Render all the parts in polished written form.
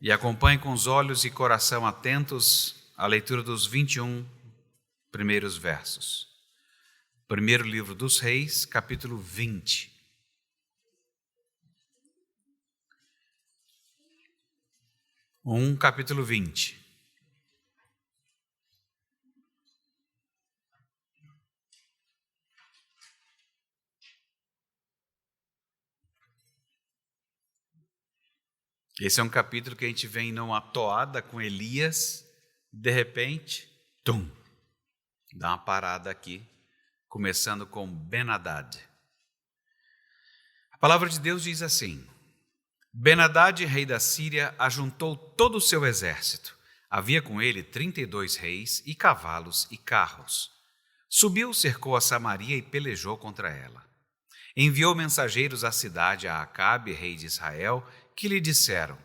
E acompanhe com os olhos e coração atentos a leitura dos 21 primeiros versos. Primeiro livro dos Reis, capítulo 20. Capítulo 20. Esse é um capítulo que a gente vem numa toada com Elias, de repente, dá uma parada aqui, começando com Ben-Hadad. A palavra de Deus diz assim: Ben-Hadad, rei da Síria, ajuntou todo o seu exército. Havia com ele 32 reis e cavalos e carros. Subiu, cercou a Samaria e pelejou contra ela. Enviou mensageiros à cidade a Acabe, rei de Israel, que lhe disseram: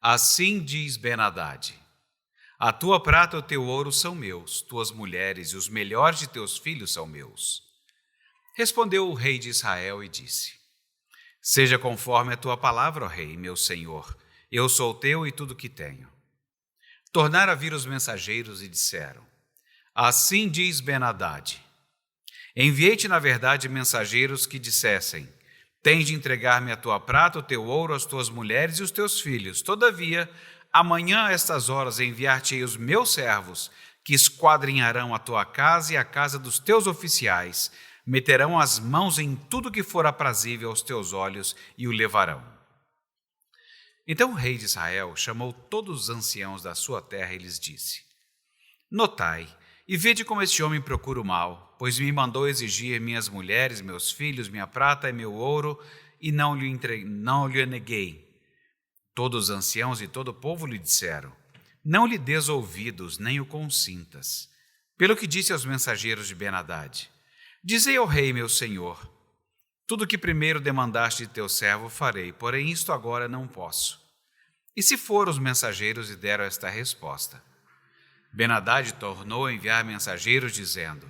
Assim diz Ben-Hadad: A tua prata e o teu ouro são meus, tuas mulheres e os melhores de teus filhos são meus. Respondeu o rei de Israel e disse: Seja conforme a tua palavra, ó rei, meu senhor, eu sou teu e tudo que tenho. Tornaram a vir os mensageiros e disseram: Assim diz Ben-Hadad: Enviei-te, na verdade, mensageiros que dissessem: Tens de entregar-me a tua prata, o teu ouro, as tuas mulheres e os teus filhos. Todavia, amanhã a estas horas enviar-te-ei os meus servos, que esquadrinharão a tua casa e a casa dos teus oficiais, meterão as mãos em tudo que for aprazível aos teus olhos e o levarão. Então o rei de Israel chamou todos os anciãos da sua terra e lhes disse: Notai e vede como este homem procura o mal, pois me mandou exigir minhas mulheres, meus filhos, minha prata e meu ouro, e não lhe neguei. Todos os anciãos e todo o povo lhe disseram: Não lhe des ouvidos, nem o consintas. Pelo que disse aos mensageiros de Ben-Hadad: Dizei ao rei, meu senhor: Tudo que primeiro demandaste de teu servo farei, porém isto agora não posso. E se foram os mensageiros e deram esta resposta? Ben-Hadad tornou a enviar mensageiros, dizendo: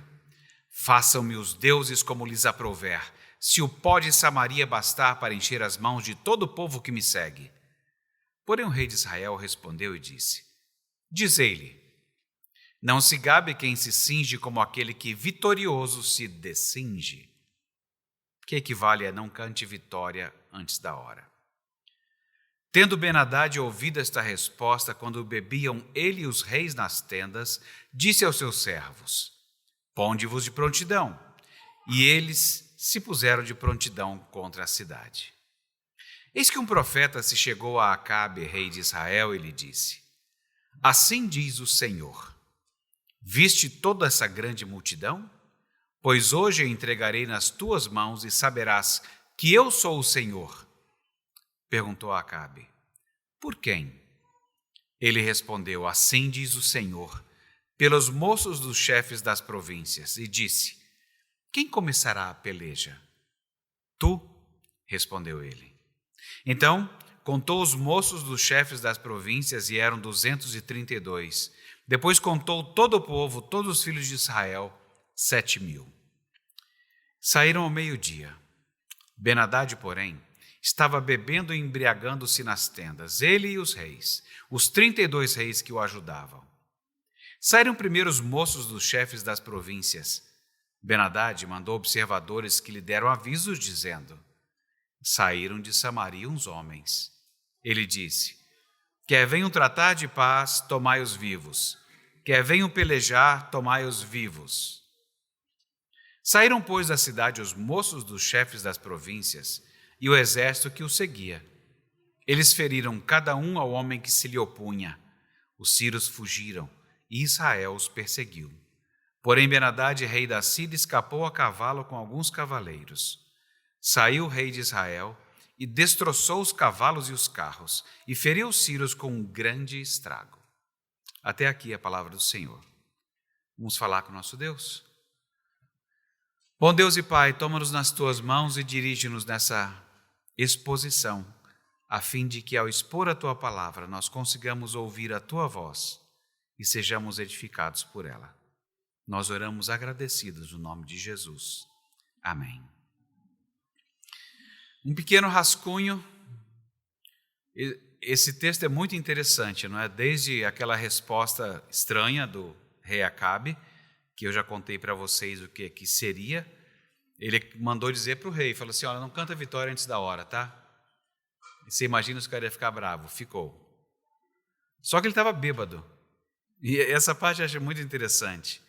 Façam-me os deuses como lhes aprouver, se o pó de Samaria bastar para encher as mãos de todo o povo que me segue. Porém o rei de Israel respondeu e disse: Dizei-lhe: Não se gabe quem se cinge como aquele que vitorioso se descinge, que equivale a não cante vitória antes da hora. Tendo Ben-Hadad ouvido esta resposta, quando bebiam ele e os reis nas tendas, disse aos seus servos: Ponde-vos de prontidão. E eles se puseram de prontidão contra a cidade. Eis que um profeta se chegou a Acabe, rei de Israel, e lhe disse: Assim diz o Senhor: Viste toda essa grande multidão? Pois hoje a entregarei nas tuas mãos e saberás que eu sou o Senhor. Perguntou a Acabe: Por quem? Ele respondeu: Assim diz o Senhor: Pelos moços dos chefes das províncias. E disse: Quem começará a peleja? Tu, respondeu ele. Então contou os moços dos chefes das províncias e eram 232. Depois contou todo o povo, todos os filhos de Israel, 7.000. Saíram ao meio-dia. Ben-Hadad, porém, estava bebendo e embriagando-se nas tendas, ele e os reis, os 32 reis que o ajudavam. Saíram primeiro os moços dos chefes das províncias. Ben-Hadad mandou observadores que lhe deram avisos, dizendo: Saíram de Samaria uns homens. Ele disse: Quer venham tratar de paz, tomai-os vivos. Quer venham pelejar, tomai-os vivos. Saíram, pois, da cidade os moços dos chefes das províncias e o exército que o seguia. Eles feriram cada um ao homem que se lhe opunha. Os sírios fugiram e Israel os perseguiu. Porém Ben-Hadad, rei da Síria, escapou a cavalo com alguns cavaleiros. Saiu o rei de Israel e destroçou os cavalos e os carros e feriu os sírios com um grande estrago. Até aqui a palavra do Senhor. Vamos falar com o nosso Deus? Bom Deus e Pai, toma-nos nas tuas mãos e dirige-nos nessa exposição, a fim de que ao expor a tua palavra nós consigamos ouvir a tua voz e sejamos edificados por ela. Nós oramos agradecidos no nome de Jesus. Amém. Um pequeno rascunho. esse texto é muito interessante, não é? Desde aquela resposta estranha do rei Acabe, que eu já contei para vocês o que seria. Ele mandou dizer para o rei, falou assim, olha, não canta vitória antes da hora, tá? E você imagina os caras iam ficar bravos. Ficou. Só que ele estava bêbado. E essa parte eu acho muito interessante.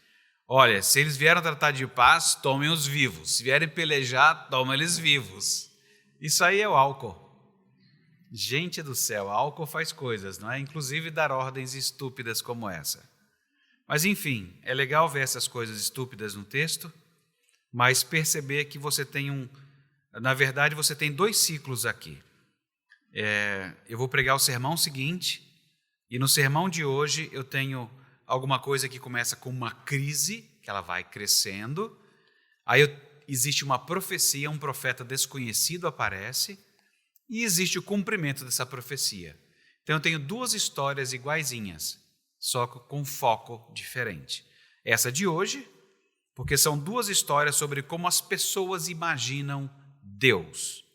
Olha, se eles vieram tratar de paz, tomem os vivos. Se vierem pelejar, tomem eles vivos. Isso aí é o álcool. Gente do céu, álcool faz coisas, não é? Inclusive dar ordens estúpidas como essa. Mas enfim, é legal ver essas coisas estúpidas no texto, mas perceber que você tem na verdade você tem 2 ciclos aqui. Eu vou pregar o sermão seguinte, e no sermão de hoje eu tenho alguma coisa que começa com uma crise, que ela vai crescendo, aí existe uma profecia, um profeta desconhecido aparece, e existe o cumprimento dessa profecia. Então eu tenho 2 histórias iguaizinhas, só com foco diferente. Essa de hoje, porque são 2 histórias sobre como as pessoas imaginam Deus.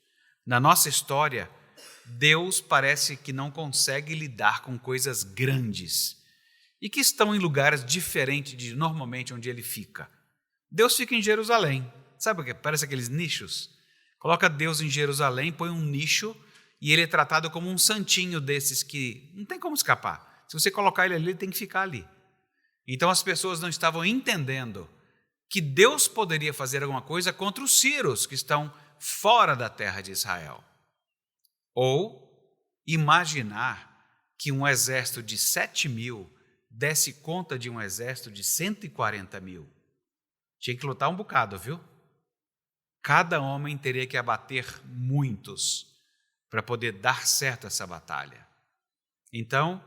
Na nossa história, Deus parece que não consegue lidar com coisas grandes e que estão em lugares diferentes de normalmente onde ele fica. Deus fica em Jerusalém. Sabe o que? Parece aqueles nichos. Coloca Deus em Jerusalém, põe um nicho e ele é tratado como um santinho desses que não tem como escapar. Se você colocar ele ali, ele tem que ficar ali. Então as pessoas não estavam entendendo que Deus poderia fazer alguma coisa contra os sírios que estão fora da terra de Israel. Ou imaginar que um exército de 7.000 desse conta de um exército de 140.000. Tinha que lutar um bocado, viu? Cada homem teria que abater muitos para poder dar certo essa batalha. Então,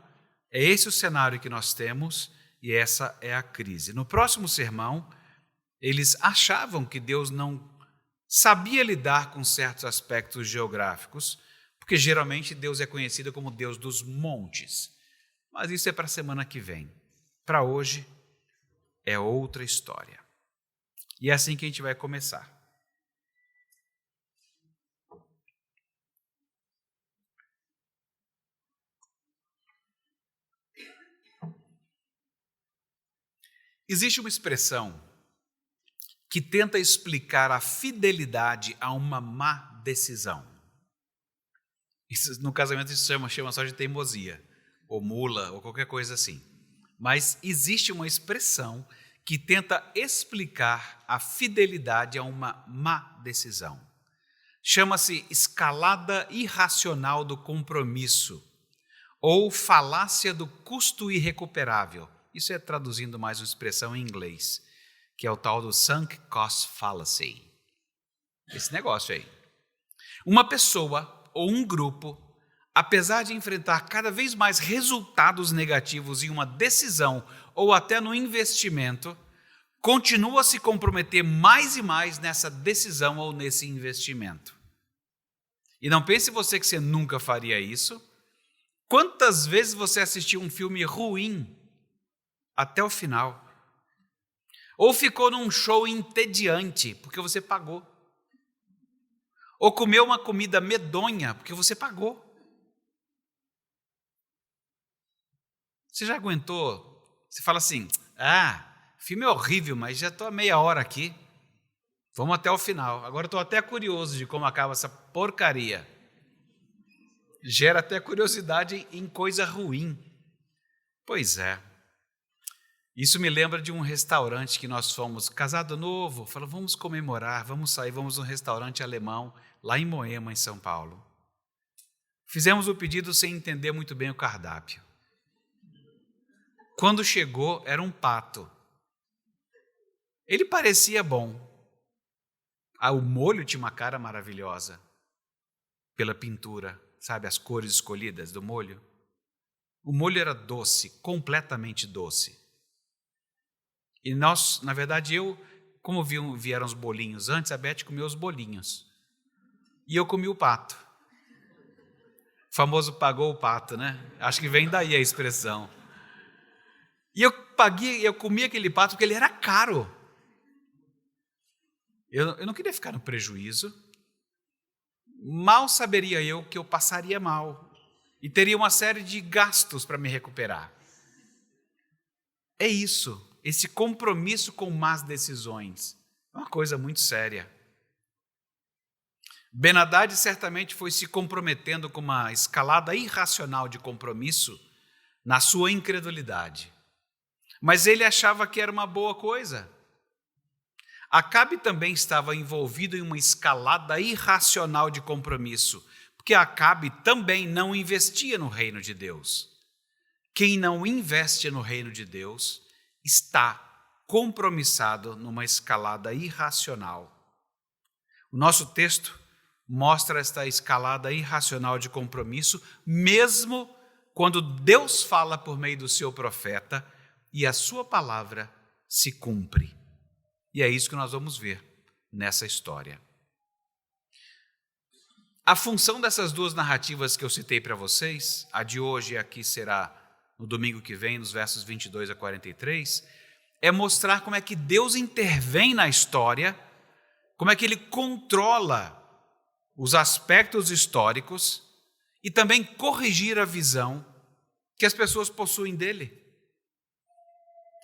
é esse o cenário que nós temos e essa é a crise. No próximo sermão, eles achavam que Deus não sabia lidar com certos aspectos geográficos, porque geralmente Deus é conhecido como Deus dos montes. Mas isso é para a semana que vem. Para hoje, é outra história. E é assim que a gente vai começar. Existe uma expressão que tenta explicar a fidelidade a uma má decisão. Isso, no casamento isso chama só de teimosia, ou mula, ou qualquer coisa assim. Mas existe uma expressão que tenta explicar a fidelidade a uma má decisão. Chama-se escalada irracional do compromisso, ou falácia do custo irrecuperável. Isso é traduzindo mais uma expressão em inglês, que é o tal do sunk cost fallacy. Esse negócio aí. Uma pessoa ou um grupo, apesar de enfrentar cada vez mais resultados negativos em uma decisão ou até no investimento, continua a se comprometer mais e mais nessa decisão ou nesse investimento. E não pense você que você nunca faria isso. Quantas vezes você assistiu um filme ruim até o final? Ou ficou num show entediante porque você pagou? Ou comeu uma comida medonha porque você pagou? Você já aguentou? Você fala assim, filme é horrível, mas já estou há meia hora aqui. Vamos até o final. Agora estou até curioso de como acaba essa porcaria. Gera até curiosidade em coisa ruim. Pois é. Isso me lembra de um restaurante que nós fomos, casado novo, falou, vamos comemorar, vamos sair, vamos num restaurante alemão, lá em Moema, em São Paulo. Fizemos o pedido sem entender muito bem o cardápio. Quando chegou, era um pato. Ele parecia bom. O molho tinha uma cara maravilhosa, pela pintura, sabe, as cores escolhidas do molho. O molho era doce, completamente doce. E nós, na verdade, como vieram os bolinhos antes, a Beth comeu os bolinhos. E eu comi o pato. O famoso pagou o pato, né? Acho que vem daí a expressão. E eu comi aquele pato porque ele era caro. Eu não queria ficar no prejuízo. Mal saberia eu que eu passaria mal. e teria uma série de gastos para me recuperar. É isso, esse compromisso com más decisões. É uma coisa muito séria. Ben-Hadad certamente foi se comprometendo com uma escalada irracional de compromisso na sua incredulidade. Mas ele achava que era uma boa coisa. Acabe também estava envolvido em uma escalada irracional de compromisso, porque Acabe também não investia no reino de Deus. Quem não investe no reino de Deus está compromissado numa escalada irracional. O nosso texto mostra esta escalada irracional de compromisso, mesmo quando Deus fala por meio do seu profeta e a sua palavra se cumpre. E é isso que nós vamos ver nessa história. A função dessas duas narrativas que eu citei para vocês, a de hoje e aqui será no domingo que vem, nos versos 22 a 43, é mostrar como é que Deus intervém na história, como é que Ele controla os aspectos históricos e também corrigir a visão que as pessoas possuem dele.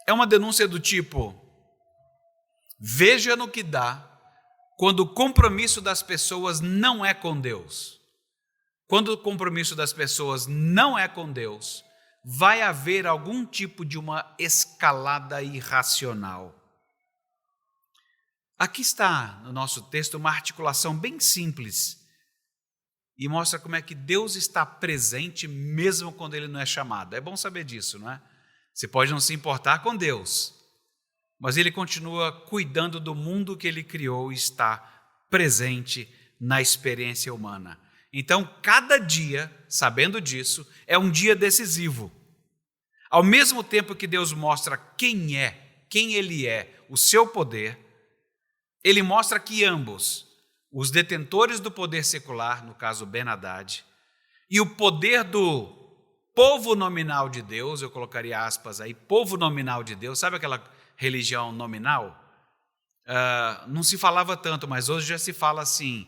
É uma denúncia do tipo: veja no que dá quando o compromisso das pessoas não é com Deus. Quando o compromisso das pessoas não é com Deus, vai haver algum tipo de uma escalada irracional. Aqui está no nosso texto uma articulação bem simples e mostra como é que Deus está presente mesmo quando Ele não é chamado. É bom saber disso, não é? Você pode não se importar com Deus, mas Ele continua cuidando do mundo que Ele criou e está presente na experiência humana. Então, cada dia, sabendo disso, é um dia decisivo. Ao mesmo tempo que Deus mostra quem Ele é, o seu poder, Ele mostra que ambos, os detentores do poder secular, no caso Ben-Hadad, e o poder do povo nominal de Deus, eu colocaria aspas aí, povo nominal de Deus, sabe aquela religião nominal? Não se falava tanto, mas hoje já se fala assim.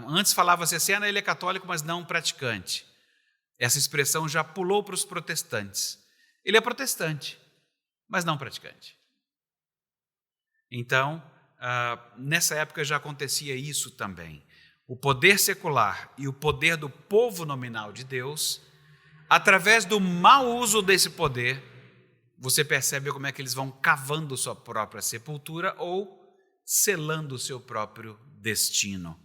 Antes falava-se assim, ele é católico, mas não praticante. Essa expressão já pulou para os protestantes. Ele é protestante, mas não praticante. Então, nessa época já acontecia isso também. O poder secular e o poder do povo nominal de Deus, através do mau uso desse poder, você percebe como é que eles vão cavando sua própria sepultura ou selando o seu próprio destino.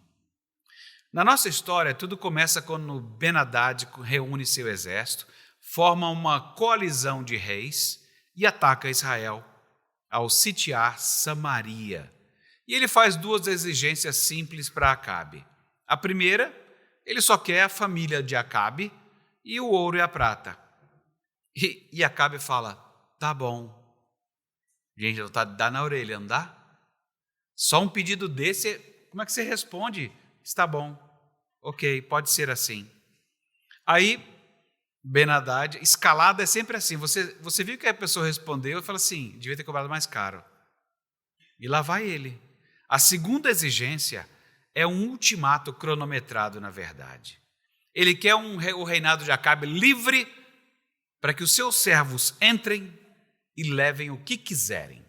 Na nossa história, tudo começa quando Ben-Hadad reúne seu exército, forma uma coalizão de reis e ataca Israel ao sitiar Samaria. E ele faz duas exigências simples para Acabe. A primeira, ele só quer a família de Acabe e o ouro e a prata. E Acabe fala: tá bom. Gente, dá na orelha, não dá? Só um pedido desse, como é que você responde? Está bom. Ok, pode ser assim. Aí, Ben-Hadad, escalada é sempre assim. Você viu que a pessoa respondeu e fala assim: devia ter cobrado mais caro. E lá vai ele. A segunda exigência é um ultimato cronometrado, na verdade. Ele quer o reinado de Acabe livre para que os seus servos entrem e levem o que quiserem.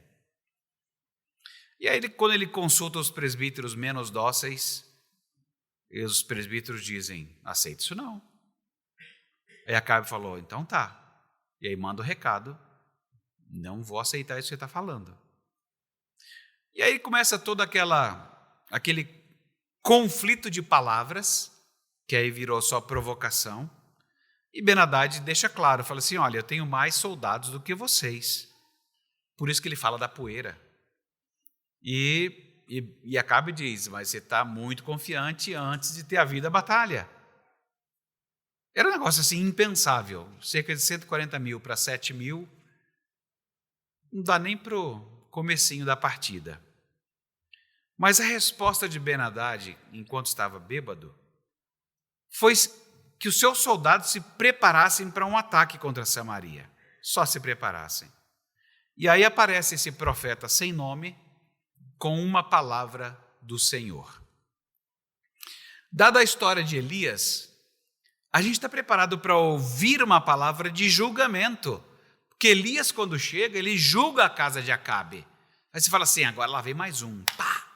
E aí, quando ele consulta os presbíteros menos dóceis, os presbíteros dizem: aceita isso não. Aí Acabe falou: então tá. E aí manda o recado: não vou aceitar isso que você está falando. E aí começa todo aquele conflito de palavras, que aí virou só provocação. E Ben-Hadad deixa claro, fala assim: olha, eu tenho mais soldados do que vocês. Por isso que ele fala da poeira. E Acabe diz: mas você está muito confiante antes de ter havido a batalha. Era um negócio assim impensável. Cerca de 140 mil para 7 mil, não dá nem para o comecinho da partida. Mas a resposta de Ben-Hadad, enquanto estava bêbado, foi que os seus soldados se preparassem para um ataque contra Samaria. Só se preparassem. E aí aparece esse profeta sem nome, com uma palavra do Senhor. Dada a história de Elias, a gente está preparado para ouvir uma palavra de julgamento. Porque Elias, quando chega, ele julga a casa de Acabe. Aí você fala assim, agora lá vem mais um. Pá!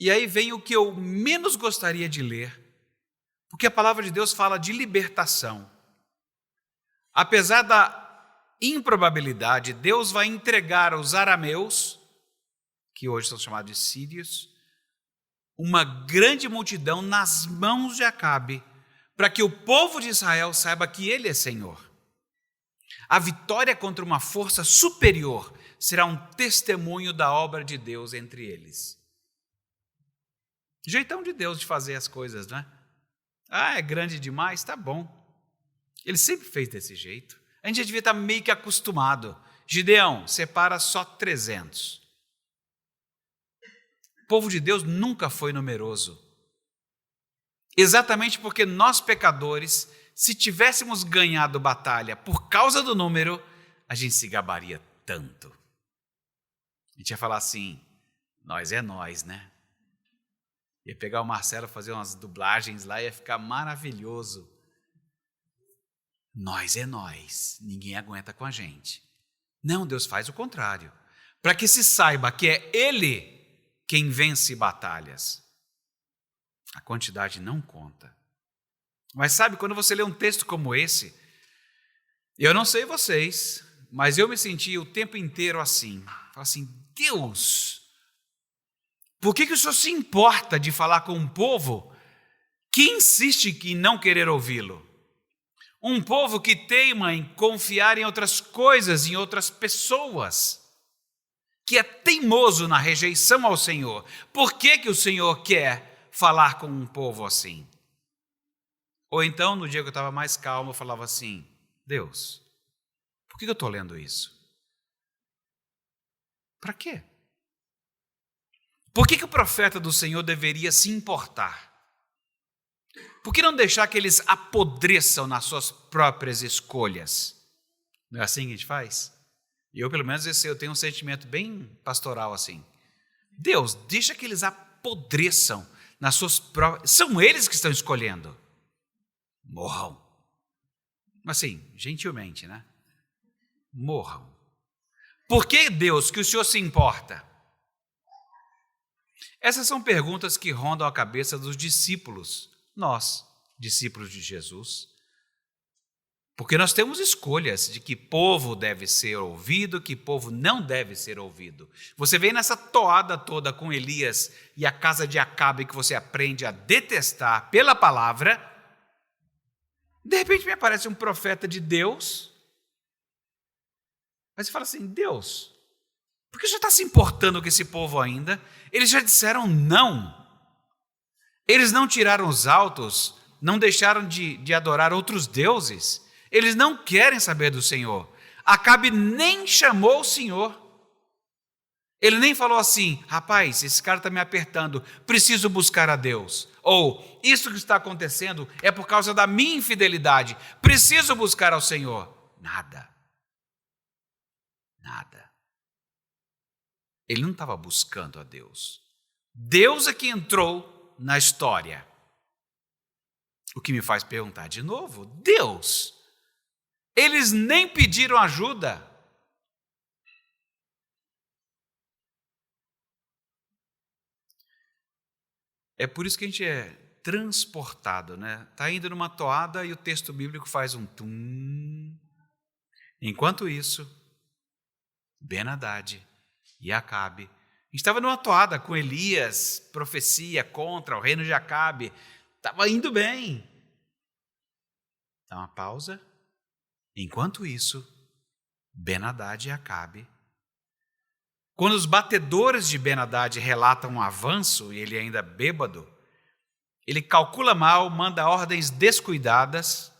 E aí vem o que eu menos gostaria de ler, porque a palavra de Deus fala de libertação. Apesar da improbabilidade, Deus vai entregar aos arameus, que hoje são chamados de sírios, uma grande multidão nas mãos de Acabe, para que o povo de Israel saiba que ele é Senhor. A vitória contra uma força superior será um testemunho da obra de Deus entre eles. Jeitão de Deus de fazer as coisas, não é? É grande demais? Tá bom. Ele sempre fez desse jeito. A gente já devia estar meio que acostumado. Gideão, separa só 300. O povo de Deus nunca foi numeroso. Exatamente porque nós pecadores, se tivéssemos ganhado batalha por causa do número, a gente se gabaria tanto. A gente ia falar assim, nós é nós, né? Ia pegar o Marcelo, fazer umas dublagens lá, ia ficar maravilhoso. Nós é nós, ninguém aguenta com a gente. Não, Deus faz o contrário. Para que se saiba que é Ele quem vence batalhas. A quantidade não conta. Mas sabe, quando você lê um texto como esse, eu não sei vocês, mas eu me senti o tempo inteiro assim. Falo assim, Deus, por que o Senhor se importa de falar com um povo que insiste em não querer ouvi-lo? Um povo que teima em confiar em outras coisas, em outras pessoas, que é teimoso na rejeição ao Senhor. Por que o Senhor quer falar com um povo assim? Ou então, no dia que eu estava mais calmo, eu falava assim, Deus, por que eu estou lendo isso? Para quê? Por que o profeta do Senhor deveria se importar? Por que não deixar que eles apodreçam nas suas próprias escolhas? Não é assim que a gente faz? Eu, pelo menos, eu tenho um sentimento bem pastoral assim. Deus, deixa que eles apodreçam nas suas próprias... São eles que estão escolhendo. Morram. Assim, gentilmente, né? Morram. Por que, Deus, que o Senhor se importa? Essas são perguntas que rondam a cabeça dos discípulos, nós, discípulos de Jesus. Porque nós temos escolhas de que povo deve ser ouvido, que povo não deve ser ouvido. Você vem nessa toada toda com Elias e a casa de Acabe que você aprende a detestar pela palavra. De repente me aparece um profeta de Deus. Mas você fala assim, Deus, por que você está se importando com esse povo ainda? Eles já disseram não. Eles não tiraram os altos, não deixaram de adorar outros deuses. Eles não querem saber do Senhor. Acabe nem chamou o Senhor. Ele nem falou assim, rapaz, esse cara está me apertando, preciso buscar a Deus. Ou, isso que está acontecendo é por causa da minha infidelidade, preciso buscar ao Senhor. Nada. Nada. Ele não estava buscando a Deus. Deus é que entrou na história. O que me faz perguntar de novo, Deus, eles nem pediram ajuda. É por isso que a gente é transportado, né? Está indo numa toada e o texto bíblico faz um tum. Enquanto isso, Ben-Hadad e Acabe, a gente estava numa toada com Elias, profecia contra o reino de Acabe, estava indo bem. Dá uma pausa. Enquanto isso, Ben-Hadad e Acabe, quando os batedores de Ben-Hadad relatam um avanço, e ele ainda bêbado, ele calcula mal, manda ordens descuidadas,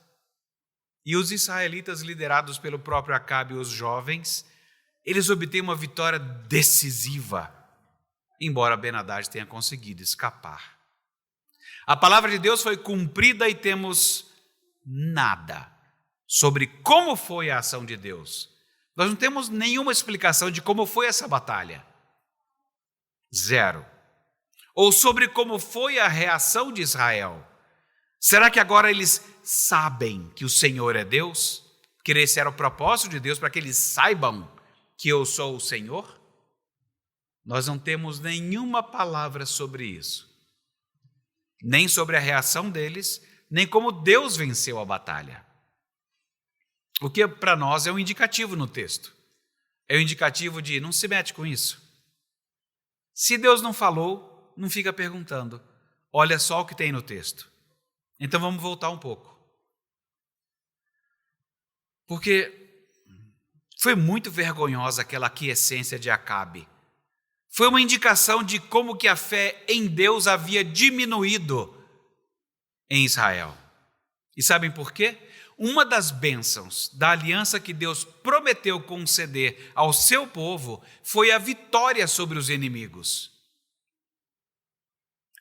e os israelitas, liderados pelo próprio Acabe e os jovens, eles obtêm uma vitória decisiva, embora Ben-Hadad tenha conseguido escapar. A palavra de Deus foi cumprida e temos nada sobre como foi a ação de Deus. Nós não temos nenhuma explicação de como foi essa batalha. Zero. Ou sobre como foi a reação de Israel. Será que agora eles sabem que o Senhor é Deus? Que esse era o propósito de Deus, para que eles saibam que eu sou o Senhor? Nós não temos nenhuma palavra sobre isso. Nem sobre a reação deles, nem como Deus venceu a batalha. O que para nós é um indicativo no texto. É um indicativo de não se mete com isso. Se Deus não falou, não fica perguntando. Olha só o que tem no texto. Então vamos voltar um pouco. Porque foi muito vergonhosa aquela aquiescência de Acabe. Foi uma indicação de como que a fé em Deus havia diminuído em Israel. E sabem por quê? Uma das bênçãos da aliança que Deus prometeu conceder ao seu povo foi a vitória sobre os inimigos.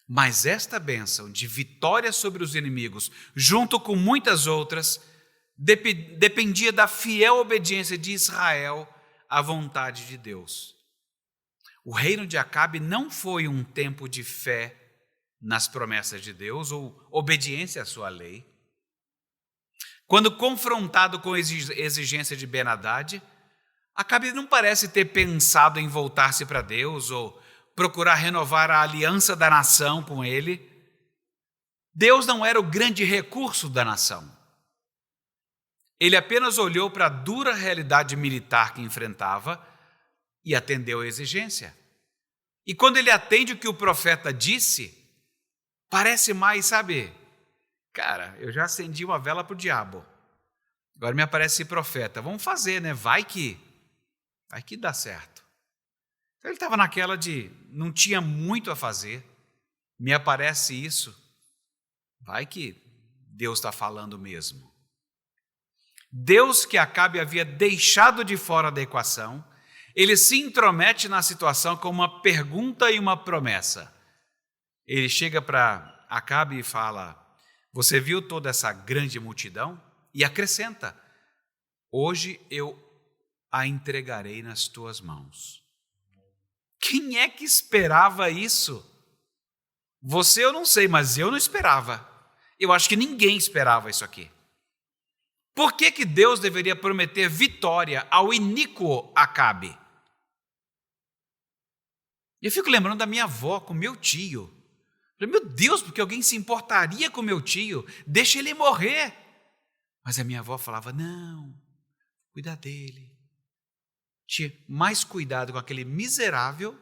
Mas esta bênção de vitória sobre os inimigos, junto com muitas outras, dependia da fiel obediência de Israel à vontade de Deus. O reino de Acabe não foi um tempo de fé nas promessas de Deus ou obediência à sua lei. Quando confrontado com a exigência de Ben-Hadad, Acabe não parece ter pensado em voltar-se para Deus ou procurar renovar a aliança da nação com ele. Deus não era o grande recurso da nação. Ele apenas olhou para a dura realidade militar que enfrentava e atendeu a exigência. E quando ele atende o que o profeta disse, parece mais, sabe, cara, eu já acendi uma vela para o diabo. Agora me aparece esse profeta. Vamos fazer, né? Vai que dá certo. Então ele estava naquela de não tinha muito a fazer. Me aparece isso. Vai que Deus está falando mesmo. Deus, que Acabe havia deixado de fora da equação, ele se intromete na situação com uma pergunta e uma promessa. Ele chega para Acabe e fala: você viu toda essa grande multidão? E acrescenta: hoje eu a entregarei nas tuas mãos. Quem é que esperava isso? Você eu não sei, mas eu não esperava. Eu acho que ninguém esperava isso aqui. Por que Deus deveria prometer vitória ao iníquo Acabe? Eu fico lembrando da minha avó com meu tio. Meu Deus, porque alguém se importaria com meu tio? Deixa ele morrer. Mas a minha avó falava: não, cuida dele. Tinha mais cuidado com aquele miserável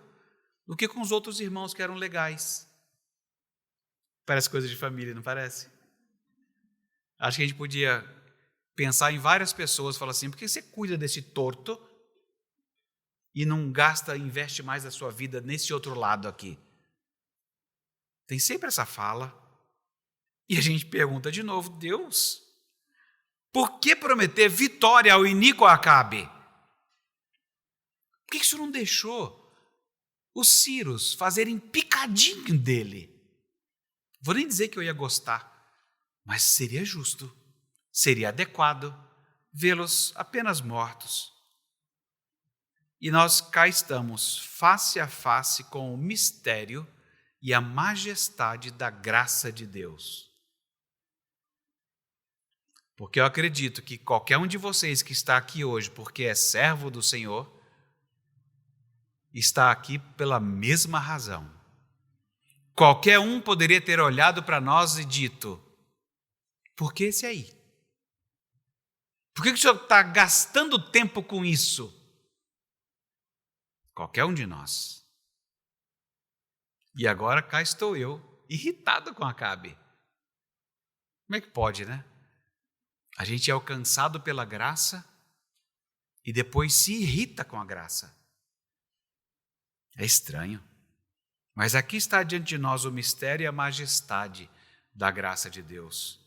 do que com os outros irmãos que eram legais. Parece coisa de família, não parece? Acho que a gente podia pensar em várias pessoas e falar assim: por que você cuida desse torto e não investe mais a sua vida nesse outro lado aqui? Tem sempre essa fala. E a gente pergunta de novo: Deus, por que prometer vitória ao iníquo Acabe? Por que isso não deixou os Círios fazerem picadinho dele? Vou nem dizer que eu ia gostar, mas seria justo, seria adequado vê-los apenas mortos. E nós cá estamos, face a face com o mistério e a majestade da graça de Deus. Porque eu acredito que qualquer um de vocês que está aqui hoje, porque é servo do Senhor, está aqui pela mesma razão. Qualquer um poderia ter olhado para nós e dito: por que esse aí? Por que o senhor está gastando tempo com isso? Qualquer um de nós. E agora cá estou eu, irritado com Acabe. Como é que pode, né? A gente é alcançado pela graça e depois se irrita com a graça. É estranho. Mas aqui está diante de nós o mistério e a majestade da graça de Deus.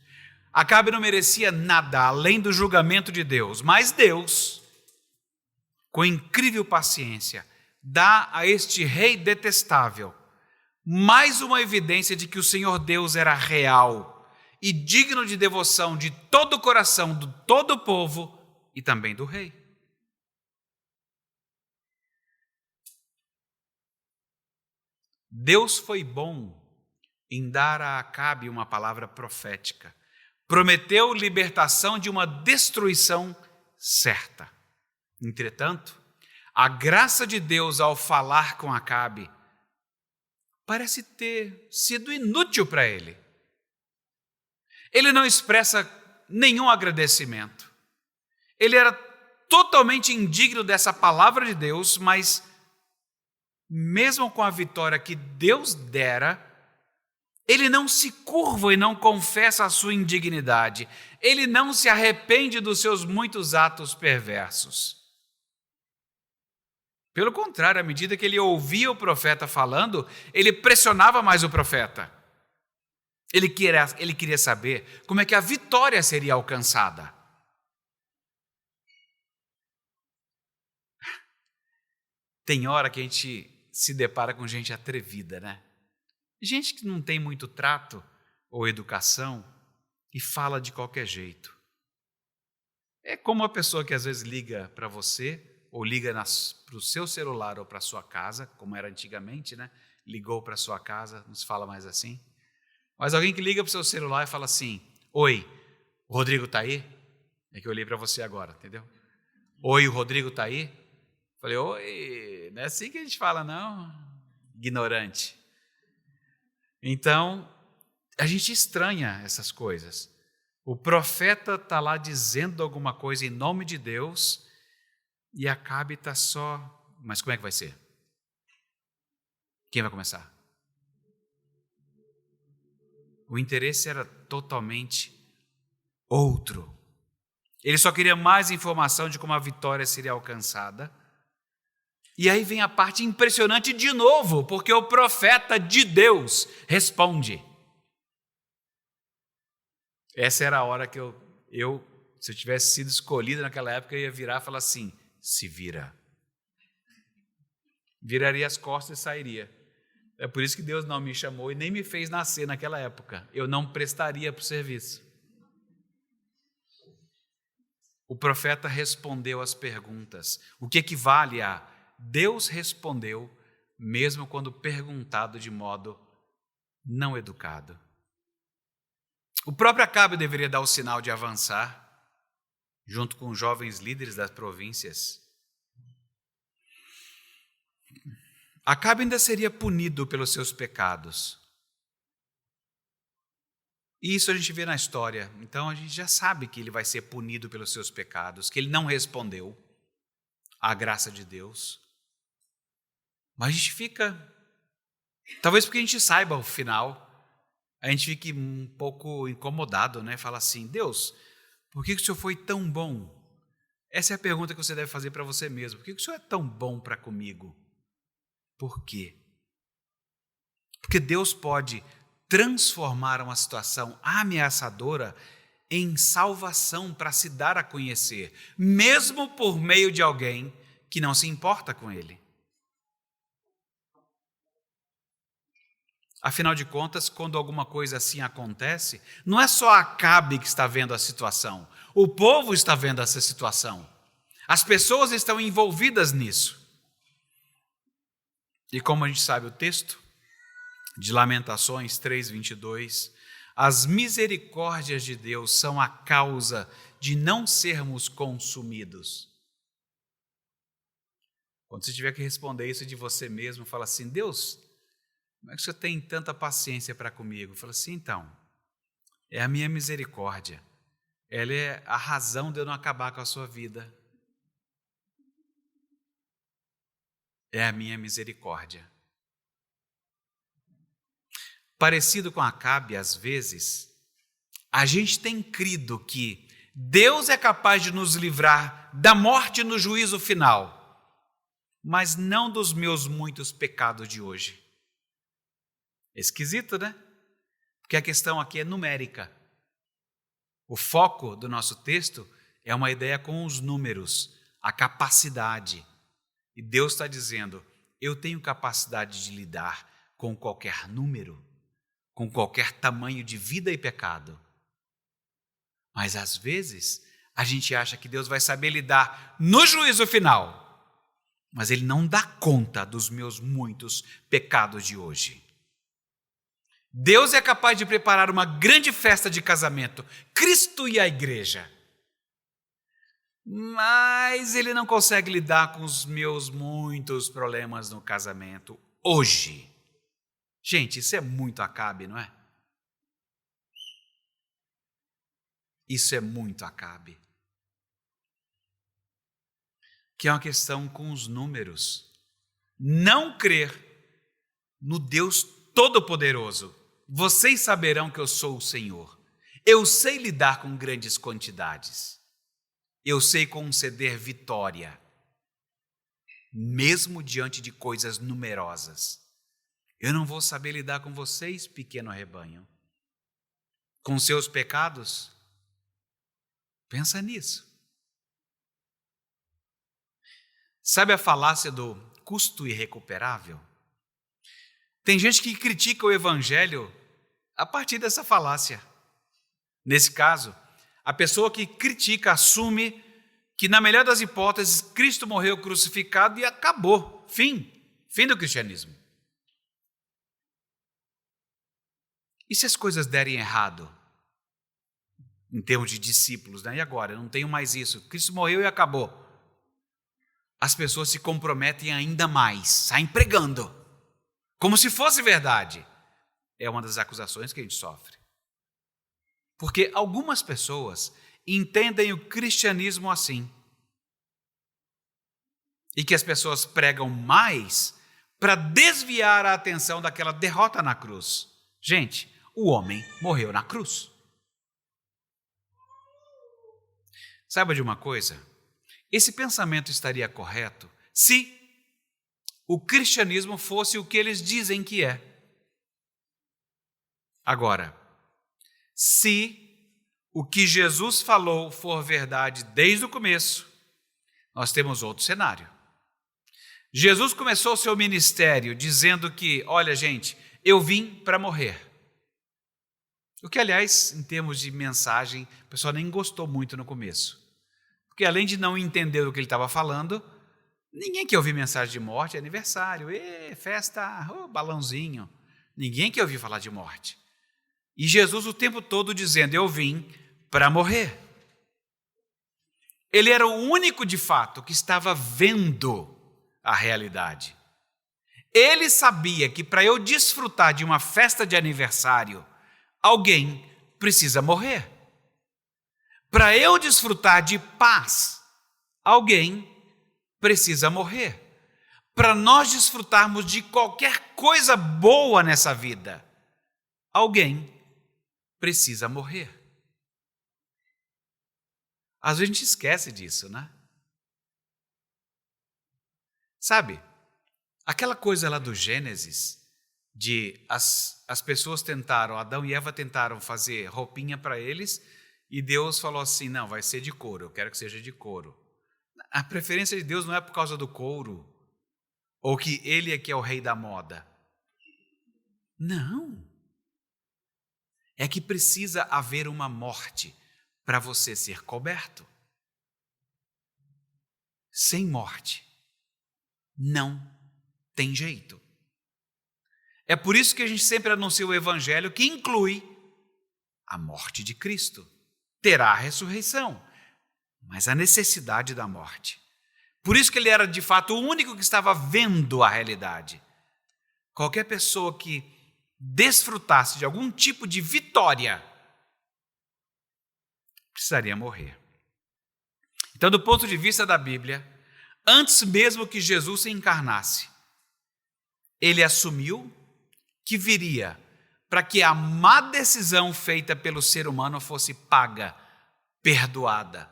Acabe não merecia nada além do julgamento de Deus, mas Deus, com incrível paciência, dá a este rei detestável mais uma evidência de que o Senhor Deus era real e digno de devoção de todo o coração, de todo o povo e também do rei. Deus foi bom em dar a Acabe uma palavra profética. Prometeu libertação de uma destruição certa. Entretanto, a graça de Deus ao falar com Acabe parece ter sido inútil para ele. Ele não expressa nenhum agradecimento. Ele era totalmente indigno dessa palavra de Deus, mas mesmo com a vitória que Deus dera, ele não se curva e não confessa a sua indignidade. Ele não se arrepende dos seus muitos atos perversos. Pelo contrário, à medida que ele ouvia o profeta falando, ele pressionava mais o profeta. Ele queria saber como é que a vitória seria alcançada. Tem hora que a gente se depara com gente atrevida, né? Gente que não tem muito trato ou educação e fala de qualquer jeito. É como uma pessoa que às vezes liga para você, ou liga para o seu celular ou para a sua casa, como era antigamente, né? Ligou para a sua casa, não se fala mais assim. Mas alguém que liga para o seu celular e fala assim: oi, o Rodrigo está aí? É que eu olhei para você agora, entendeu? Oi, o Rodrigo está aí? Falei, oi, não é assim que a gente fala, não? Ignorante. Então, a gente estranha essas coisas. O profeta está lá dizendo alguma coisa em nome de Deus e Acabe está só... Mas como é que vai ser? Quem vai começar? O interesse era totalmente outro. Ele só queria mais informação de como a vitória seria alcançada. E aí vem a parte impressionante de novo, porque o profeta de Deus responde. Essa era a hora que se eu tivesse sido escolhido naquela época, eu ia virar e falar assim: se vira. Viraria as costas e sairia. É por isso que Deus não me chamou e nem me fez nascer naquela época. Eu não prestaria para o serviço. O profeta respondeu às perguntas, o que equivale a Deus respondeu, mesmo quando perguntado de modo não educado. O próprio Acabe deveria dar o sinal de avançar, junto com os jovens líderes das províncias. Acabe ainda seria punido pelos seus pecados. E isso a gente vê na história. Então a gente já sabe que ele vai ser punido pelos seus pecados, que ele não respondeu à graça de Deus. Mas a gente fica, talvez porque a gente saiba o final, a gente fique um pouco incomodado, né? Fala assim: Deus, por que o Senhor foi tão bom? Essa é a pergunta que você deve fazer para você mesmo. Por que o Senhor é tão bom para comigo? Por quê? Porque Deus pode transformar uma situação ameaçadora em salvação para se dar a conhecer, mesmo por meio de alguém que não se importa com ele. Afinal de contas, quando alguma coisa assim acontece, não é só Acabe que está vendo a situação, o povo está vendo essa situação, as pessoas estão envolvidas nisso. E como a gente sabe o texto de Lamentações 3:22, as misericórdias de Deus são a causa de não sermos consumidos. Quando você tiver que responder isso de você mesmo, fala assim: Deus, como é que o Senhor tem tanta paciência para comigo? Fala assim: então, é a minha misericórdia. Ela é a razão de eu não acabar com a sua vida. É a minha misericórdia. Parecido com Acabe, às vezes, a gente tem crido que Deus é capaz de nos livrar da morte no juízo final, mas não dos meus muitos pecados de hoje. Esquisito, né? Porque a questão aqui é numérica. O foco do nosso texto é uma ideia com os números, a capacidade. E Deus está dizendo: eu tenho capacidade de lidar com qualquer número, com qualquer tamanho de vida e pecado. Mas às vezes a gente acha que Deus vai saber lidar no juízo final, mas Ele não dá conta dos meus muitos pecados de hoje. Deus é capaz de preparar uma grande festa de casamento, Cristo e a igreja. Mas Ele não consegue lidar com os meus muitos problemas no casamento hoje. Gente, isso é muito Acabe, não é? Isso é muito Acabe. Que é uma questão com os números. Não crer no Deus Todo-Poderoso. Vocês saberão que eu sou o Senhor. Eu sei lidar com grandes quantidades. Eu sei conceder vitória, mesmo diante de coisas numerosas. Eu não vou saber lidar com vocês, pequeno rebanho, com seus pecados? Pensa nisso. Sabe a falácia do custo irrecuperável? Tem gente que critica o evangelho a partir dessa falácia. Nesse caso, a pessoa que critica assume que, na melhor das hipóteses, Cristo morreu crucificado e acabou. Fim do cristianismo. E se as coisas derem errado? Em termos de discípulos, né? E agora? Eu não tenho mais isso. Cristo morreu e acabou. As pessoas se comprometem ainda mais, saem pregando, como se fosse verdade. É uma das acusações que a gente sofre. Porque algumas pessoas entendem o cristianismo assim. E que as pessoas pregam mais para desviar a atenção daquela derrota na cruz. Gente, o homem morreu na cruz. Saiba de uma coisa? Esse pensamento estaria correto se o cristianismo fosse o que eles dizem que é. Agora, se o que Jesus falou for verdade desde o começo, nós temos outro cenário. Jesus começou o seu ministério dizendo que, olha gente, eu vim para morrer. O que, aliás, em termos de mensagem, o pessoal nem gostou muito no começo. Porque além de não entender o que ele estava falando, ninguém quer ouvir mensagem de morte, é aniversário, festa, balãozinho. Ninguém quer ouvir falar de morte. E Jesus o tempo todo dizendo, eu vim para morrer. Ele era o único, de fato, que estava vendo a realidade. Ele sabia que para eu desfrutar de uma festa de aniversário, alguém precisa morrer. Para eu desfrutar de paz, alguém precisa morrer. Para nós desfrutarmos de qualquer coisa boa nessa vida, alguém precisa morrer. Às vezes a gente esquece disso, né? Sabe, aquela coisa lá do Gênesis, de as pessoas tentaram, Adão e Eva tentaram fazer roupinha para eles, e Deus falou assim, não, vai ser de couro, eu quero que seja de couro. A preferência de Deus não é por causa do couro, ou que Ele é que é o rei da moda. Não. É que precisa haver uma morte para você ser coberto. Sem morte, não tem jeito. É por isso que a gente sempre anuncia o evangelho que inclui a morte de Cristo. Terá a ressurreição, mas a necessidade da morte. Por isso que ele era de fato o único que estava vendo a realidade. Qualquer pessoa que desfrutasse de algum tipo de vitória precisaria morrer. Então, do ponto de vista da Bíblia, antes mesmo que Jesus se encarnasse, ele assumiu que viria para que a má decisão feita pelo ser humano fosse paga, perdoada,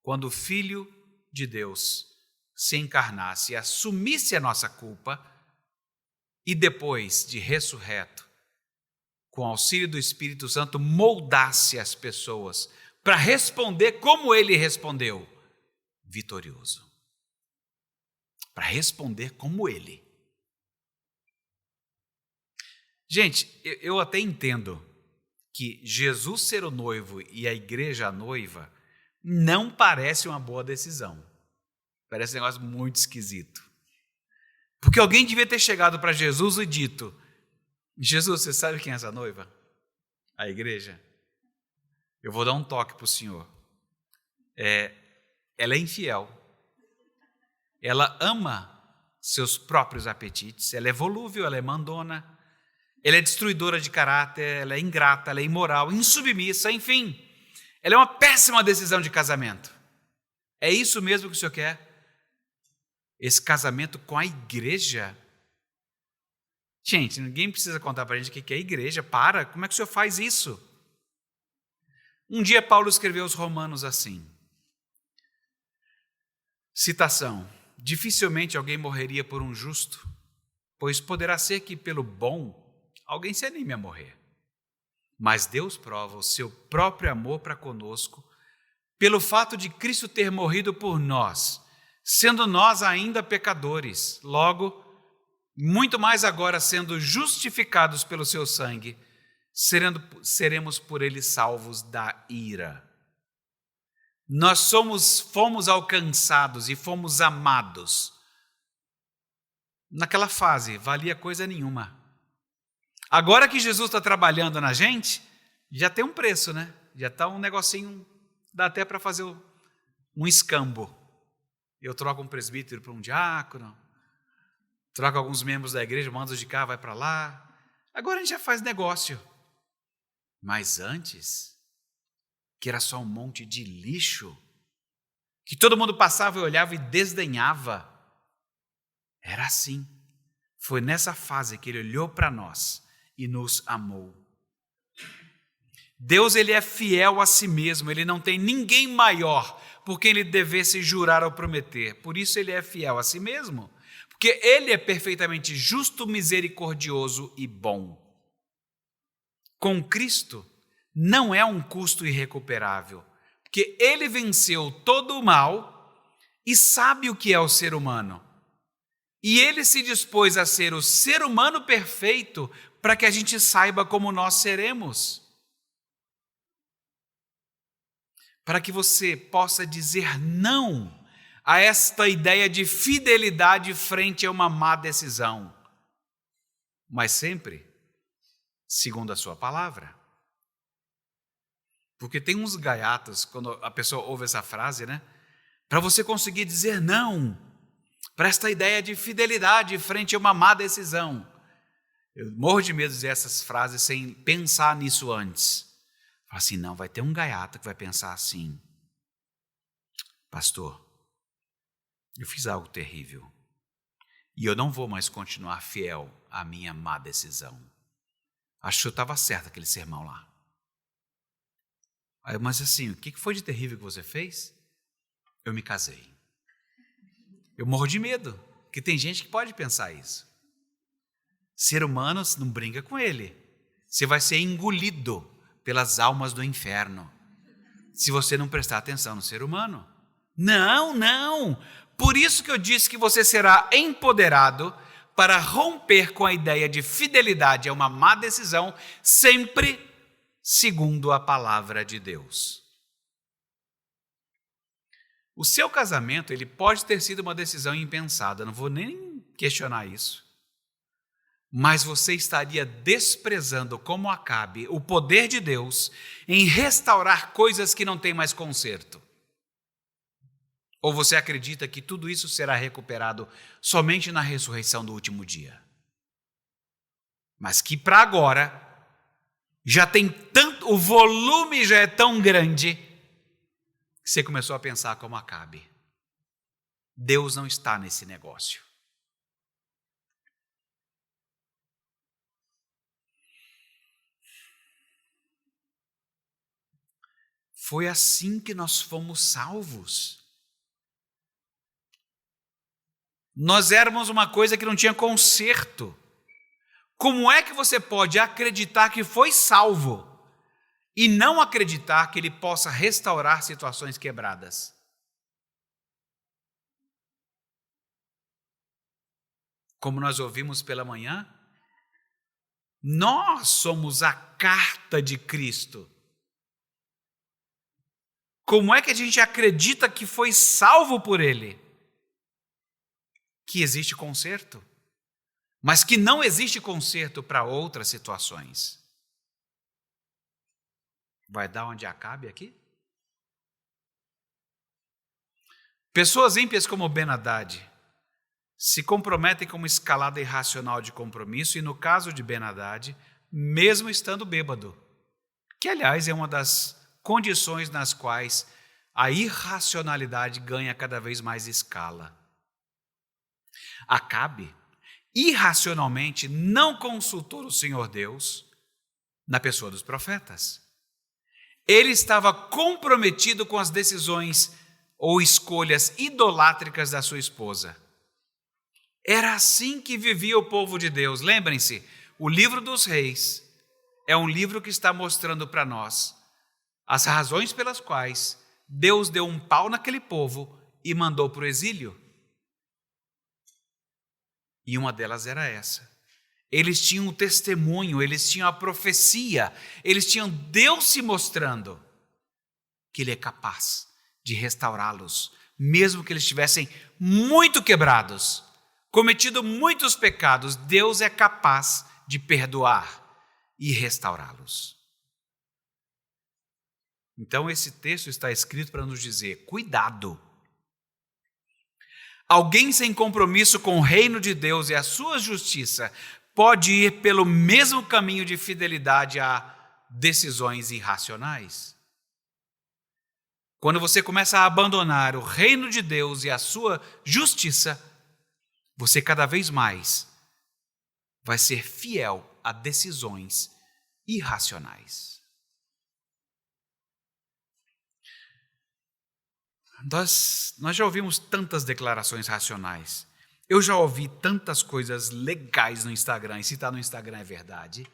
quando o Filho de Deus se encarnasse e assumisse a nossa culpa e depois de ressurreto, com auxílio do Espírito Santo, moldasse as pessoas para responder como ele respondeu, vitorioso. Para responder como ele. Gente, eu até entendo que Jesus ser o noivo e a igreja a noiva não parece uma boa decisão. Parece um negócio muito esquisito. Porque alguém devia ter chegado para Jesus e dito, Jesus, você sabe quem é essa noiva? A igreja. Eu vou dar um toque para o senhor. Ela é infiel. Ela ama seus próprios apetites. Ela é volúvel, ela é mandona. Ela é destruidora de caráter, ela é ingrata, ela é imoral, insubmissa, enfim. Ela é uma péssima decisão de casamento. É isso mesmo que o senhor quer? Esse casamento com a igreja? Gente, ninguém precisa contar para a gente o que é igreja. Para, como é que o senhor faz isso? Um dia Paulo escreveu aos Romanos assim, citação: dificilmente alguém morreria por um justo, pois poderá ser que pelo bom alguém se anime a morrer. Mas Deus prova o seu próprio amor para conosco pelo fato de Cristo ter morrido por nós, sendo nós ainda pecadores. Logo, muito mais agora sendo justificados pelo seu sangue, seremos por ele salvos da ira. Nós fomos alcançados e fomos amados. Naquela fase, valia coisa nenhuma. Agora que Jesus está trabalhando na gente, já tem um preço, né? Já está um negocinho, dá até para fazer um escambo. Eu troco um presbítero para um diácono, troco alguns membros da igreja, mando de cá, vai para lá. Agora a gente já faz negócio. Mas antes, que era só um monte de lixo, que todo mundo passava e olhava e desdenhava, era assim. Foi nessa fase que ele olhou para nós e nos amou. Deus, ele é fiel a si mesmo, ele não tem ninguém maior por quem ele devesse jurar ou prometer. Por isso ele é fiel a si mesmo, porque ele é perfeitamente justo, misericordioso e bom. Com Cristo não é um custo irrecuperável, porque ele venceu todo o mal e sabe o que é o ser humano. E ele se dispôs a ser o ser humano perfeito para que a gente saiba como nós seremos. Para que você possa dizer não a esta ideia de fidelidade frente a uma má decisão, mas sempre segundo a sua palavra. Porque tem uns gaiatos, quando a pessoa ouve essa frase, né? Para você conseguir dizer não para esta ideia de fidelidade frente a uma má decisão. Eu morro de medo de dizer essas frases sem pensar nisso antes. Fala assim, não, vai ter um gaiato que vai pensar assim: pastor, eu fiz algo terrível e eu não vou mais continuar fiel à minha má decisão. Acho que eu estava certo aquele sermão lá. Aí, mas assim, o que foi de terrível que você fez? Eu me casei. Eu morro de medo, que tem gente que pode pensar isso. Ser humano, não brinca com ele. Você vai ser engolido pelas almas do inferno se você não prestar atenção no ser humano. Não, não. Por isso que eu disse que você será empoderado para romper com a ideia de fidelidade a uma má decisão, sempre segundo a palavra de Deus. O seu casamento, ele pode ter sido uma decisão impensada, não vou nem questionar isso. Mas você estaria desprezando, como Acabe, o poder de Deus em restaurar coisas que não têm mais conserto. Ou você acredita que tudo isso será recuperado somente na ressurreição do último dia? Mas que para agora já tem tanto, o volume já é tão grande que você começou a pensar como Acabe. Deus não está nesse negócio. Foi assim que nós fomos salvos. Nós éramos uma coisa que não tinha conserto. Como é que você pode acreditar que foi salvo e não acreditar que ele possa restaurar situações quebradas? Como nós ouvimos pela manhã, nós somos a carta de Cristo. Como é que a gente acredita que foi salvo por ele? Que existe conserto? mas que não existe conserto para outras situações. Vai dar onde Acabe aqui? Pessoas ímpias como Ben-Hadad se comprometem com uma escalada irracional de compromisso e, no caso de Ben-Hadad, mesmo estando bêbado, que, aliás, é uma das condições nas quais a irracionalidade ganha cada vez mais escala. Acabe, irracionalmente, não consultou o Senhor Deus na pessoa dos profetas. Ele estava comprometido com as decisões ou escolhas idolátricas da sua esposa. Era assim que vivia o povo de Deus. Lembrem-se, o livro dos reis é um livro que está mostrando para nós as razões pelas quais Deus deu um pau naquele povo e mandou para o exílio. E uma delas era essa. Eles tinham o testemunho, eles tinham a profecia, eles tinham Deus se mostrando que Ele é capaz de restaurá-los, mesmo que eles estivessem muito quebrados, cometido muitos pecados. Deus é capaz de perdoar e restaurá-los. Então esse texto está escrito para nos dizer: cuidado! Alguém sem compromisso com o reino de Deus e a sua justiça pode ir pelo mesmo caminho de fidelidade a decisões irracionais. Quando você começa a abandonar o reino de Deus e a sua justiça, você cada vez mais vai ser fiel a decisões irracionais. Nós já ouvimos tantas declarações racionais. Eu já ouvi tantas coisas legais no Instagram, e se está no Instagram é verdade.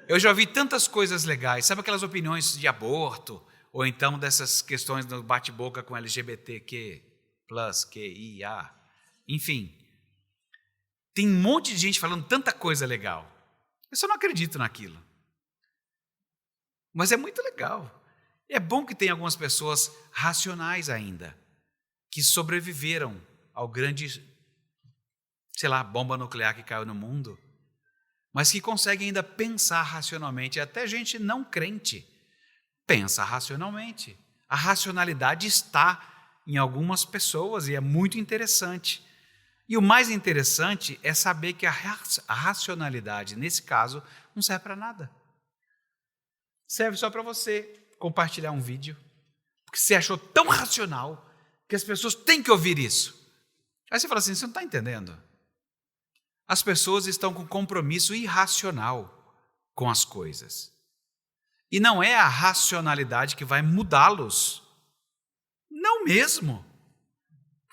Eu já ouvi tantas coisas legais, sabe aquelas opiniões de aborto, ou então dessas questões do bate-boca com LGBTQ+, QIA, enfim. Tem um monte de gente falando tanta coisa legal. Eu só não acredito naquilo. Mas é muito legal. É bom que tem algumas pessoas racionais ainda, que sobreviveram ao grande, bomba nuclear que caiu no mundo, mas que conseguem ainda pensar racionalmente. Até gente não crente pensa racionalmente. A racionalidade está em algumas pessoas e é muito interessante. E o mais interessante é saber que a racionalidade, nesse caso, não serve para nada. Serve só para você compartilhar um vídeo, porque você achou tão racional que as pessoas têm que ouvir isso. Aí você fala assim: você não está entendendo? As pessoas estão com compromisso irracional com as coisas. E não é a racionalidade que vai mudá-los. Não mesmo.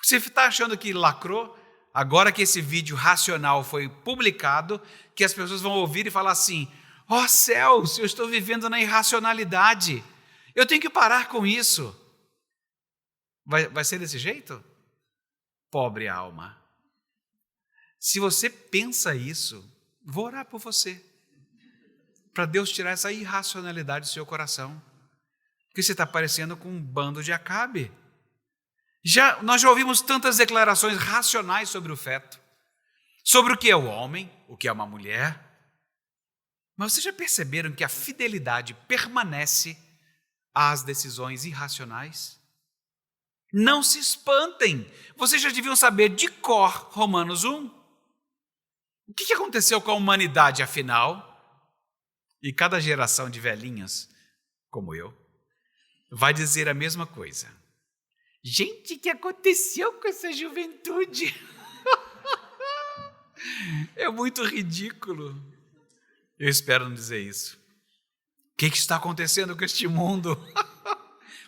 Você está achando que lacrou? Agora que esse vídeo racional foi publicado, que as pessoas vão ouvir e falar assim: ó céus, eu estou vivendo na irracionalidade. Eu tenho que parar com isso. Vai ser desse jeito? Pobre alma. Se você pensa isso, vou orar por você, para Deus tirar essa irracionalidade do seu coração, porque você está parecendo com um bando de Acabe. Nós já ouvimos tantas declarações racionais sobre o feto, sobre o que é o homem, o que é uma mulher, mas vocês já perceberam que a fidelidade permanece às decisões irracionais? Não se espantem, vocês já deviam saber de cor Romanos 1. O que aconteceu com a humanidade, afinal? E cada geração de velhinhos, como eu, vai dizer a mesma coisa. Gente, o que aconteceu com essa juventude? É muito ridículo. Eu espero não dizer isso. O que está acontecendo com este mundo?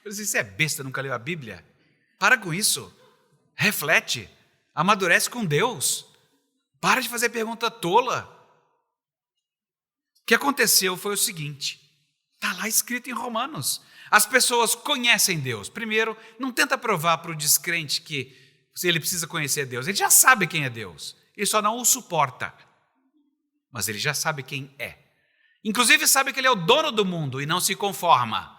Você é besta, nunca leu a Bíblia? Para com isso. Reflete. Amadurece com Deus. Para de fazer pergunta tola. O que aconteceu foi o seguinte. Está lá escrito em Romanos. As pessoas conhecem Deus. Primeiro, não tenta provar para o descrente que ele precisa conhecer Deus. Ele já sabe quem é Deus. Ele só não o suporta. Mas ele já sabe quem é. Inclusive sabe que ele é o dono do mundo e não se conforma.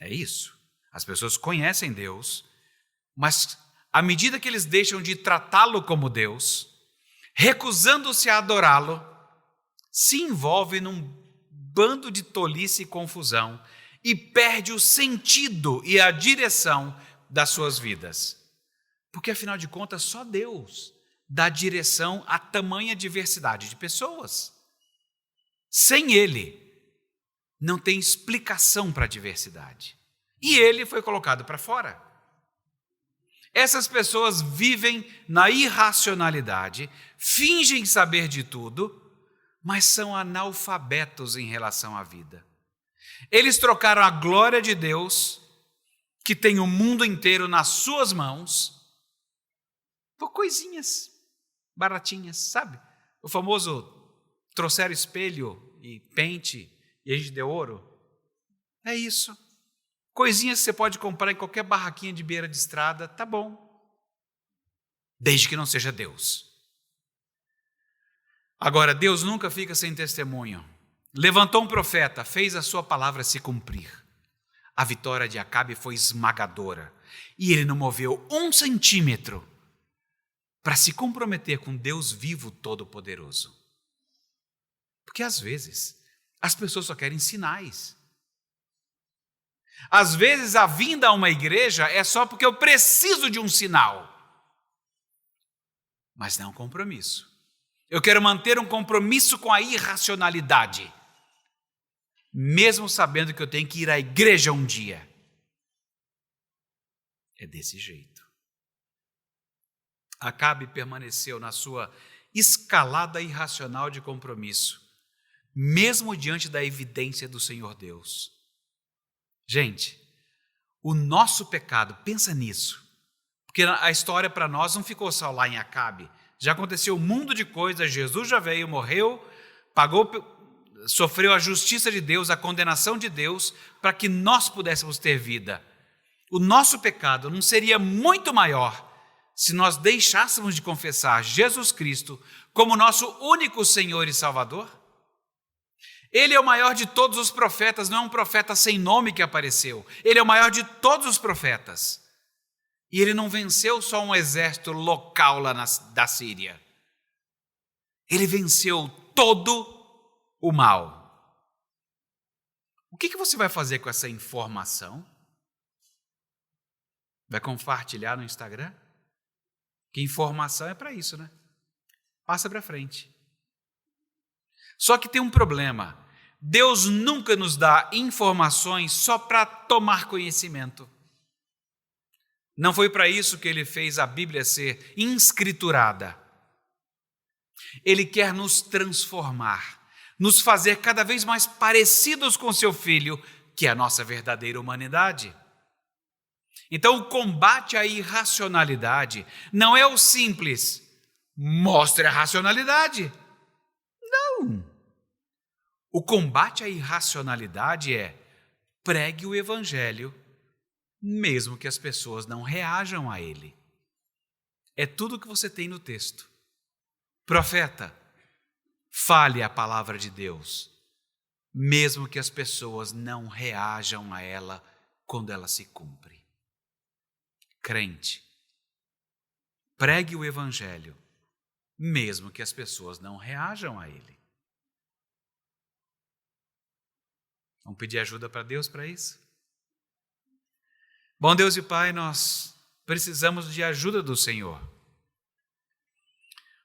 É isso. As pessoas conhecem Deus, mas à medida que eles deixam de tratá-lo como Deus, recusando-se a adorá-lo, se envolve num bando de tolice e confusão e perde o sentido e a direção das suas vidas. Porque, afinal de contas, só Deus dá direção a tamanha diversidade de pessoas. Sem Ele, não tem explicação para a diversidade. E Ele foi colocado para fora. Essas pessoas vivem na irracionalidade, fingem saber de tudo, mas são analfabetos em relação à vida. Eles trocaram a glória de Deus, que tem o mundo inteiro nas suas mãos, por coisinhas baratinhas, sabe? O famoso trouxeram espelho e pente e a gente deu ouro. É isso. Coisinhas que você pode comprar em qualquer barraquinha de beira de estrada, tá bom. Desde que não seja Deus. Agora, Deus nunca fica sem testemunho. Levantou um profeta, fez a sua palavra se cumprir. A vitória de Acabe foi esmagadora. E ele não moveu 1 centímetro para se comprometer com Deus vivo todo-poderoso. Porque às vezes as pessoas só querem sinais. Às vezes a vinda a uma igreja é só porque eu preciso de um sinal. Mas não um compromisso. Eu quero manter um compromisso com a irracionalidade, mesmo sabendo que eu tenho que ir à igreja um dia. É desse jeito. Acabe permaneceu na sua escalada irracional de compromisso, mesmo diante da evidência do Senhor Deus. Gente, o nosso pecado, pensa nisso, porque a história para nós não ficou só lá em Acabe, já aconteceu um mundo de coisas, Jesus já veio, morreu, sofreu a justiça de Deus, a condenação de Deus, para que nós pudéssemos ter vida. O nosso pecado não seria muito maior se nós deixássemos de confessar Jesus Cristo como nosso único Senhor e Salvador? Ele é o maior de todos os profetas, não é um profeta sem nome que apareceu. Ele é o maior de todos os profetas. E ele não venceu só um exército local lá da Síria. Ele venceu todo o mal. O que você vai fazer com essa informação? Vai compartilhar no Instagram? Que informação é para isso, né? Passa para frente. Só que tem um problema. Deus nunca nos dá informações só para tomar conhecimento. Não foi para isso que ele fez a Bíblia ser inscriturada. Ele quer nos transformar, nos fazer cada vez mais parecidos com seu Filho, que é a nossa verdadeira humanidade. Então, o combate à irracionalidade não é o simples, mostre a racionalidade. Não. O combate à irracionalidade é pregue o Evangelho, mesmo que as pessoas não reajam a ele. É tudo o que você tem no texto. Profeta, fale a palavra de Deus, mesmo que as pessoas não reajam a ela quando ela se cumpre. Crente, pregue o Evangelho, mesmo que as pessoas não reajam a ele. Vamos pedir ajuda para Deus para isso? Bom Deus e Pai, nós precisamos de ajuda do Senhor.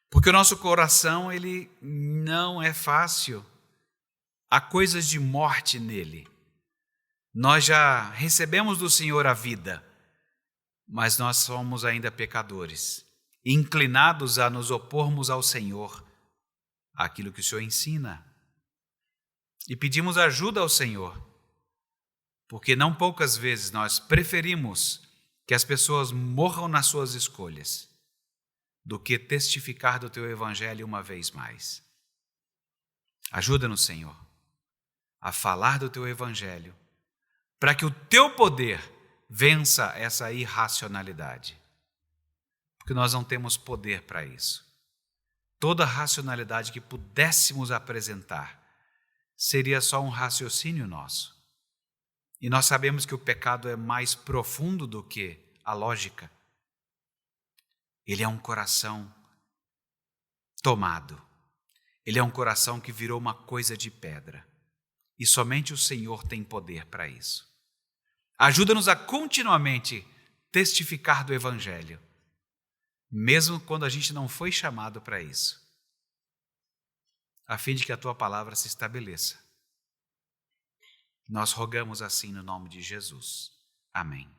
Porque o nosso coração, ele não é fácil. Há coisas de morte nele. Nós já recebemos do Senhor a vida, mas nós somos ainda pecadores, inclinados a nos opormos ao Senhor, àquilo que o Senhor ensina. E pedimos ajuda ao Senhor, porque não poucas vezes nós preferimos que as pessoas morram nas suas escolhas do que testificar do Teu Evangelho uma vez mais. Ajuda-nos, Senhor, a falar do Teu Evangelho, para que o Teu poder vença essa irracionalidade, porque nós não temos poder para isso. Toda racionalidade que pudéssemos apresentar seria só um raciocínio nosso. E nós sabemos que o pecado é mais profundo do que a lógica. Ele é um coração tomado. Ele é um coração que virou uma coisa de pedra. E somente o Senhor tem poder para isso. Ajuda-nos a continuamente testificar do Evangelho, mesmo quando a gente não foi chamado para isso, a fim de que a Tua palavra se estabeleça. Nós rogamos assim no nome de Jesus. Amém.